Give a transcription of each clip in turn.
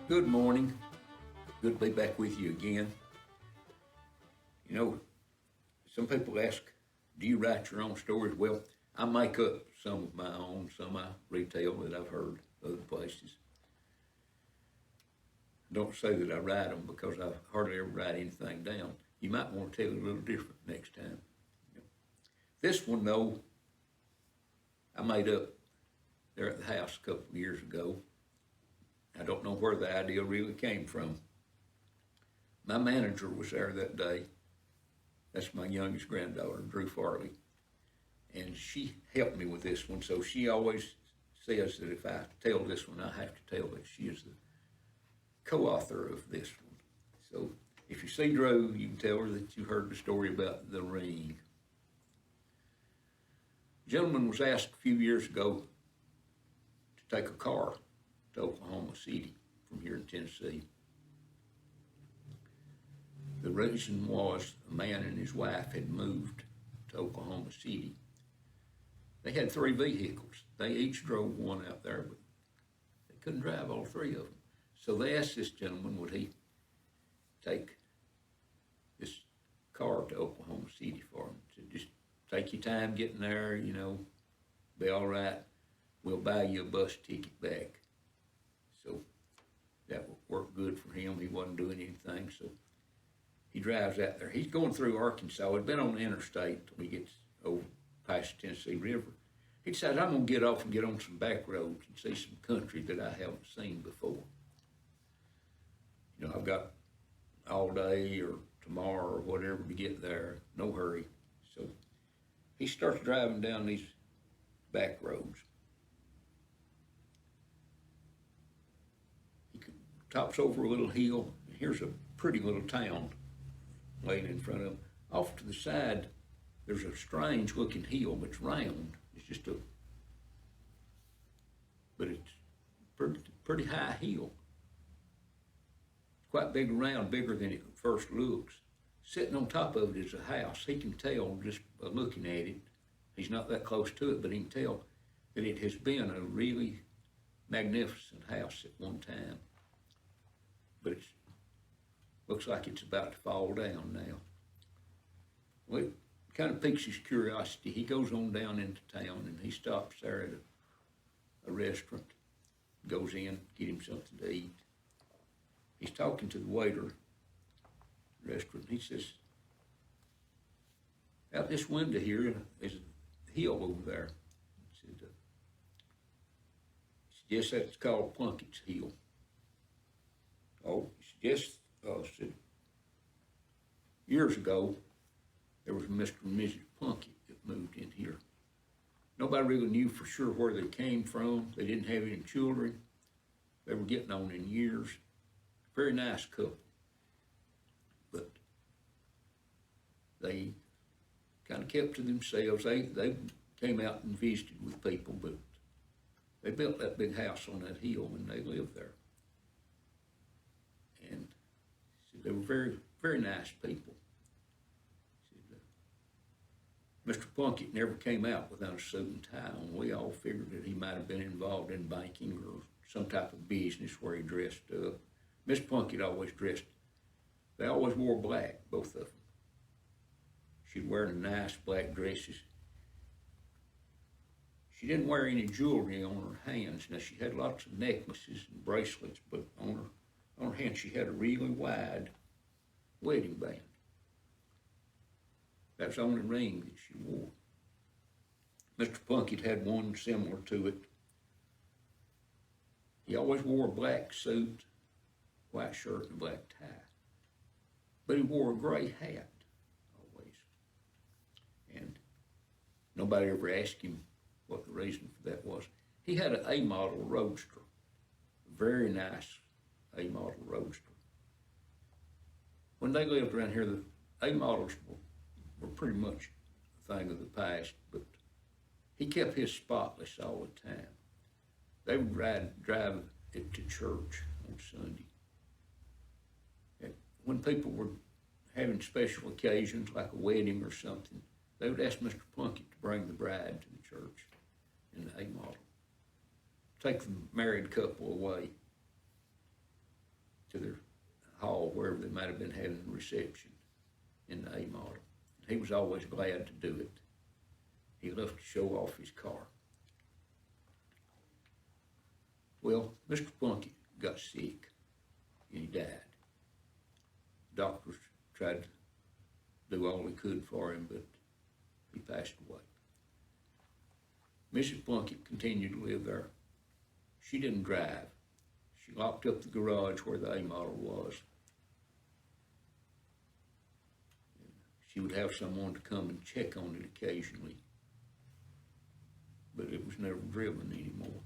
Good morning. Good to be back with you again. You know, some people ask, do you write your own stories? Well, I make up some of my own, some I retell that I've heard other places. Don't say that I write them because I hardly ever write anything down. You might want to tell it a little different next time. This one, though, I made up there at the house a couple of years ago. I don't know where the idea really came from. My manager was there that day. That's my youngest granddaughter, Drew Farley. And she helped me with this one. So she always says that if I tell this one, I have to tell that she is the co-author of this one. So if you see Drew, you can tell her that you heard the story about the ring. A gentleman was asked a few years ago to take a car to Oklahoma City from here in Tennessee. The reason was a man and his wife had moved to Oklahoma City. They had 3 vehicles. They each drove one out there, but they couldn't drive all 3 of them. So they asked this gentleman, would he take this car to Oklahoma City for them? To just take your time getting there, be all right. We'll buy you a bus ticket back. So that worked good for him. He wasn't doing anything, so he drives out there. He's going through Arkansas. He'd been on the interstate till he gets over past the Tennessee River. He decided, I'm going to get off and get on some back roads and see some country that I haven't seen before. I've got all day or tomorrow or whatever to get there. No hurry. So he starts driving down these back roads. He tops over a little hill, and here's a pretty little town laying in front of him. Off to the side, there's a strange looking hill that's round. It's just but it's pretty high hill. It's quite big around, bigger than it first looks. Sitting on top of it is a house. He can tell just by looking at it. He's not that close to it, but he can tell that it has been a really magnificent house at one time. But it looks like it's about to fall down now. Well, it kind of piques his curiosity. He goes on down into town and he stops there at a restaurant, goes in, get him something to eat. He's talking to the waiter at the restaurant. He says, out this window here is a hill over there. He said, yes, that's called Plunkett's Hill. Oh, yes, said, years ago, there was Mr. and Mrs. Plunkett that moved in here. Nobody really knew for sure where they came from. They didn't have any children. They were getting on in years. Very nice couple. But they kind of kept to themselves. They came out and visited with people, but they built that big house on that hill and they lived there. And they were very, very nice people. Mr. Plunkett never came out without a suit and tie on. We all figured that he might have been involved in banking or some type of business where he dressed up. Miss Plunkett always dressed. They always wore black, both of them. She'd wear nice black dresses. She didn't wear any jewelry on her hands. Now, she had lots of necklaces and bracelets, but on her hand she had a really wide wedding band. That was the only ring that she wore. Mr. Plunkett had one similar to it. He always wore a black suit, white shirt, and a black tie. But he wore a gray hat, always. And nobody ever asked him what the reason for that was. He had an A-model roadster, a very nice A-model roadster. When they lived around here, the A-models were pretty much a thing of the past, but he kept his spotless all the time. They would drive it to church on Sunday. And when people were having special occasions like a wedding or something, they would ask Mr. Plunkett to bring the bride to the church in the A-model. Take the married couple away. to their hall, wherever they might have been having a reception in the A model. He was always glad to do it. He loved to show off his car. Well, Mr. Plunkett got sick and he died. Doctors tried to do all they could for him, but he passed away. Mrs. Plunkett continued to live there. She didn't drive. She locked up the garage where the A model was. She would have someone to come and check on it occasionally, but it was never driven anymore.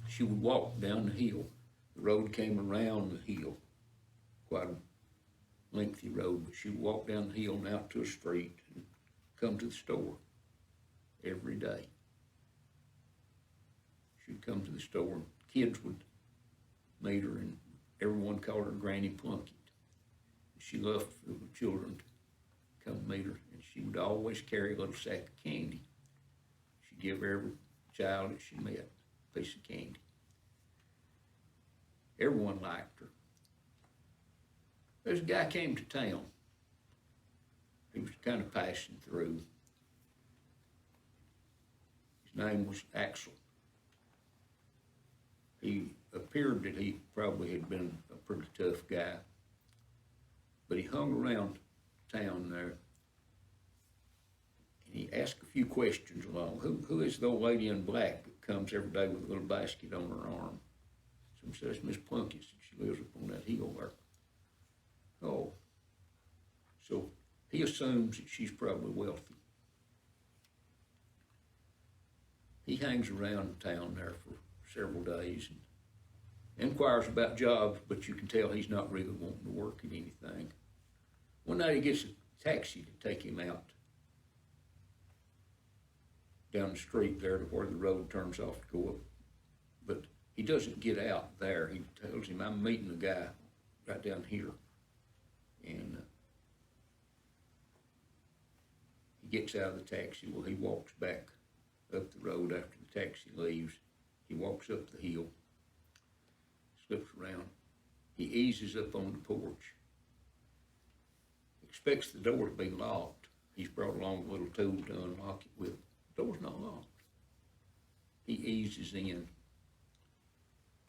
She would walk down the hill. The road came around the hill, quite a lengthy road, but she would walk down the hill and out to a street and come to the store every day. She'd come to the store and kids would meet her and everyone called her Granny Plunkett. She loved for the children to come meet her, and she would always carry a little sack of candy. She'd give every child that she met a piece of candy. Everyone liked her. There's a guy came to town. He was kind of passing through. His name was Axel. He appeared that he probably had been a pretty tough guy, but he hung around town there, and he asked a few questions along. Who is the old lady in black that comes every day with a little basket on her arm? Some says Miss Plunkett, she lives up on that hill there. Oh, so he assumes that she's probably wealthy. He hangs around town there for several days and inquires about jobs, but you can tell he's not really wanting to work at anything. One night he gets a taxi to take him out down the street there to where the road turns off to go up. But he doesn't get out there. He tells him, I'm meeting a guy right down here. And he gets out of the taxi. Well, he walks back up the road after the taxi leaves. He walks up the hill, slips around. He eases up on the porch. Expects the door to be locked. He's brought along a little tool to unlock it with. The door's not locked. He eases in.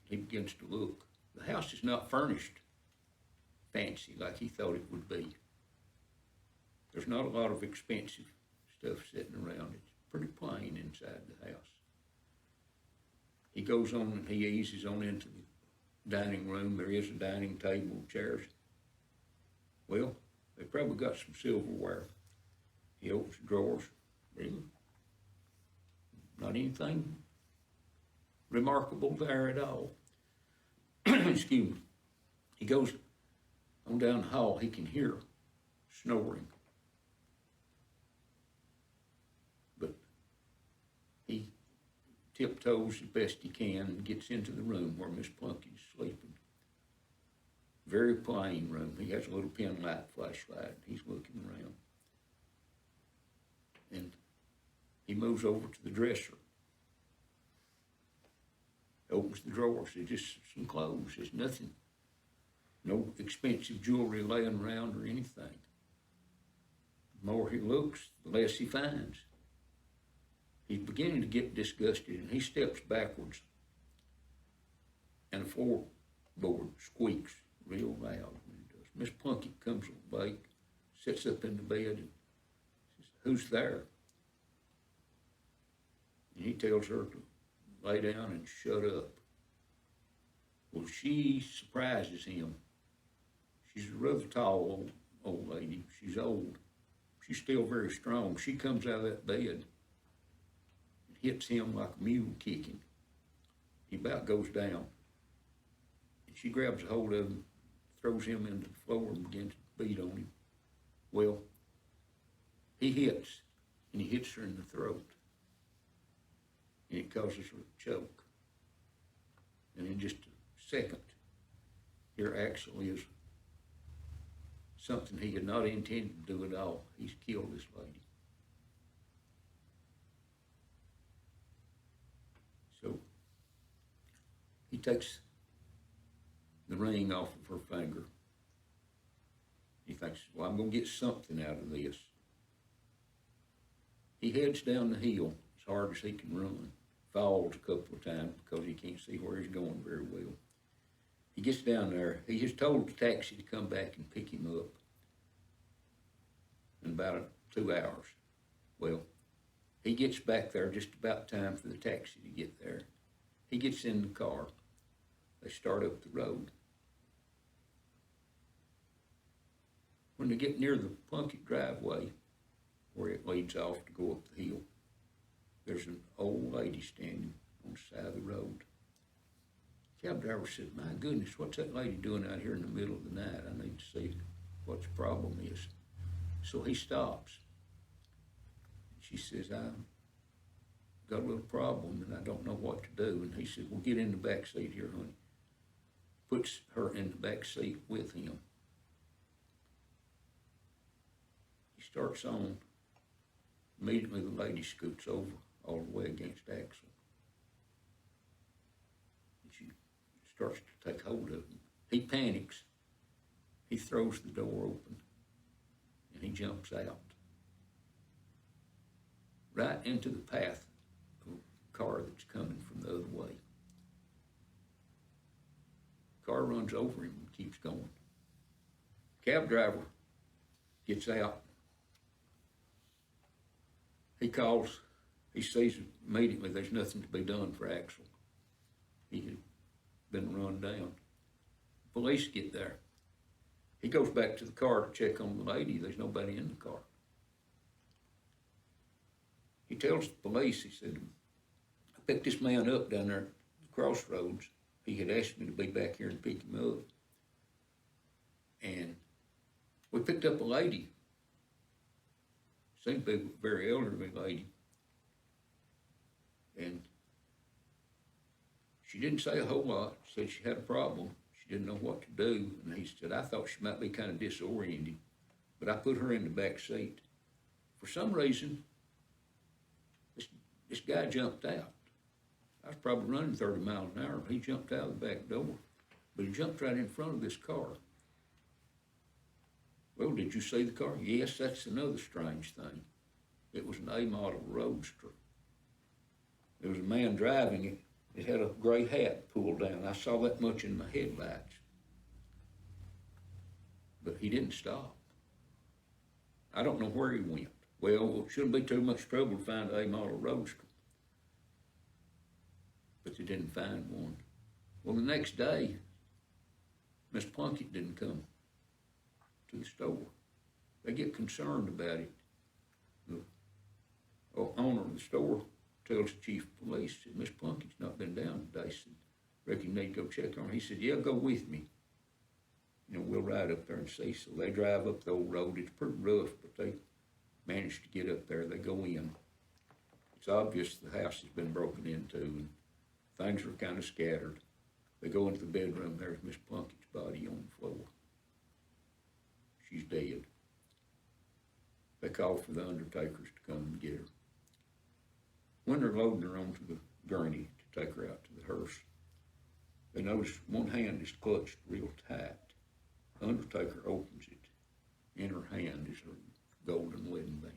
He begins to look. The house is not furnished fancy like he thought it would be. There's not a lot of expensive stuff sitting around. It's pretty plain inside the house. He goes on and he eases on into the dining room. There is a dining table, chairs. Well, they probably got some silverware. He opens the drawers. Really? Not anything remarkable there at all. Excuse me. He goes on down the hall. He can hear snoring. But he tiptoes as best he can and gets into the room where Miss Plunkett is sleeping. Very plain room. He has a little pen light flashlight. He's looking around. And he moves over to the dresser. Opens the drawers. There's just some clothes. There's nothing. No expensive jewelry laying around or anything. The more he looks, the less he finds. He's beginning to get disgusted, and he steps backwards, and the floorboard squeaks real loud when he does. Miss Plunkett comes awake, sits up in the bed, and says, "Who's there?" And he tells her to lay down and shut up. Well, she surprises him. She's a rather tall old lady. She's old. She's still very strong. She comes out of that bed and hits him like a mule kicking. He about goes down. And she grabs a hold of him, throws him into the floor and begins to beat on him. Well, he hits, and he hits her in the throat. And it causes her to choke. And in just a second, here Axel is something he had not intended to do at all. He's killed this lady. So he takes the ring off of her finger. He thinks, well, I'm going to get something out of this. He heads down the hill as hard as he can run. Falls a couple of times because he can't see where he's going very well. He gets down there. He has told the taxi to come back and pick him up in about 2 hours. Well, he gets back there just about time for the taxi to get there. He gets in the car. They start up the road. When they get near the Plunkett driveway, where it leads off to go up the hill, there's an old lady standing on the side of the road. The cab driver said, my goodness, what's that lady doing out here in the middle of the night? I need to see what the problem is. So he stops. She says, I've got a little problem and I don't know what to do. And he said, well, get in the back seat here, honey. Puts her in the back seat with him. He starts on. Immediately the lady scoots over all the way against Axel. And she starts to take hold of him. He panics. He throws the door open and he jumps out. Right into the path of a car that's coming from the other way. The car runs over him and keeps going. Cab driver gets out. He calls. He sees immediately there's nothing to be done for Axel. He had been run down. Police get there. He goes back to the car to check on the lady. There's nobody in the car. He tells the police, he said, I picked this man up down there at the crossroads. He had asked me to be back here and pick him up. And we picked up a lady. Seemed to be a very elderly lady. And she didn't say a whole lot. She said she had a problem. She didn't know what to do. And he said, I thought she might be kind of disoriented. But I put her in the back seat. For some reason, this guy jumped out. I was probably running 30 miles an hour. He jumped out of the back door. But he jumped right in front of this car. Well, did you see the car? Yes, that's another strange thing. It was an A-model Roadster. There was a man driving it. It had a gray hat pulled down. I saw that much in my headlights. But he didn't stop. I don't know where he went. Well, it shouldn't be too much trouble to find an A-model Roadster. But they didn't find one. Well, the next day, Miss Plunkett didn't come to the store. They get concerned about it. The owner of the store tells the chief of police, said, Miss Plunkett's not been down today. Said, reckon you need to go check on her. He said, yeah, go with me. You know, we'll ride up there and see. So they drive up the old road. It's pretty rough, but they managed to get up there. They go in. It's obvious the house has been broken into and things are kind of scattered. They go into the bedroom. There's Miss Plunkett's body on the floor. She's dead. They call for the undertakers to come and get her. When they're loading her onto the gurney to take her out to the hearse, they notice one hand is clutched real tight. The undertaker opens it. In her hand is her golden wedding band.